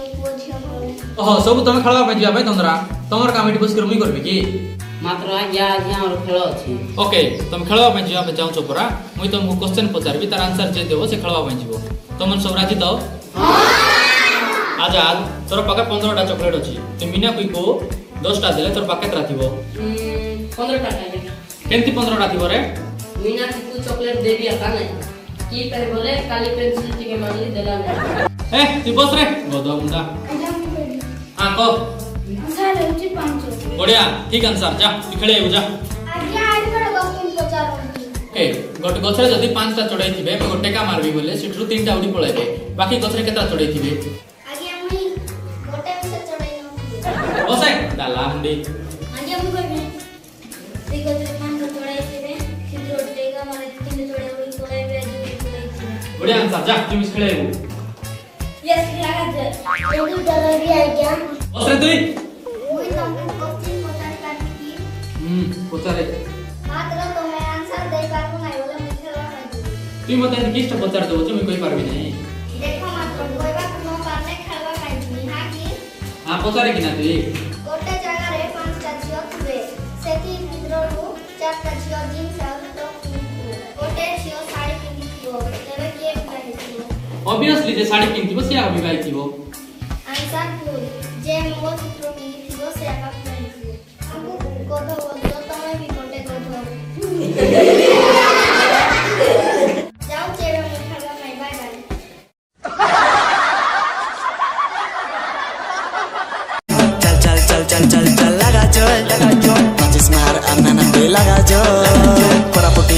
ओहो सब तुम खेलवा पे जिया भाई तंद्रा तमर काम एठी बस कर मुई करबी की मात्र आज्ञा आज्ञा और खेल अछि ओके तुम खेलवा पे जिया पे जाऊ छ परा मुई तुमको क्वेश्चन पचारबी तार आंसर जे देबो से खेलवा पे जिवो तुमन सब राजी तो आजाद तोर पाके 15टा चॉकलेट अछि तू मीना कोई को 10टा देले तोर पाके केतरा थिबो 15टा केंती 15टा थिबो रे मीना की तू चॉकलेट देबी आका नै की करे बोले काली पेंसिल टिके मांगली देला नै ए तू बस रे गोदो मुंडा हां को आंसर होची 5 बढ़िया ठीक आंसर जा तू खेले जा आज्ञा आज बड़ क्वेश्चन पचारंती ए गोटे गछरे जदी 5टा चढ़ाई थिबे मैं गोटे का मारबी बोले सिठरू 3टा उडी पळाइबे बाकी गछरे केतरा चढ़ाई थिबे आज्ञा मुई गोटे से चढ़ाई न बसे डाला मुंडी आज्ञा मुई कहबे से गोटे 5 चढ़ाई थिबे सिद्धो टेगा मारे 3 चढ़ाई उडी पळाइबे जो चढ़ाई थिबे बढ़िया आंसर जा तू खेले यस लगा जे जल्दी डरबी आज्ञा बस रे तुई मुई तुमको क्वेश्चन पचार काटी की पचारे मात्र तुम्हें आंसर दे पाबो नै बोले मुई खेलवा नै तुई मते किस्ट पचार देबो जे मुई कहि पारबी नै देखो मात्र गोइबा न पारले खेलवा नै हा की हां पचारे कि ना तुई गोटे जगह रे 5टा झियो थिबे सेति भितरनु 4टा झियो जीन्स आ टॉप पिन्धिबो गोटे झियो साड़ी पिन्धिबो तेरे के पिन्धिबो ऑब्वियसली जे साड़ी पिन्धिबो से आबी गाई थिबो आंसर फुल जे मो चित्र पिन्धिबो से आका पिन्धिबो हमको गोधो बोलतो तमे भी गोटे गोधो जाओ चेवे मु खेलवा नै बाय बाय चल चल चल चल चल चल लगा जो माचिस मार अन्ना नंदे लगा जो कोरापुटी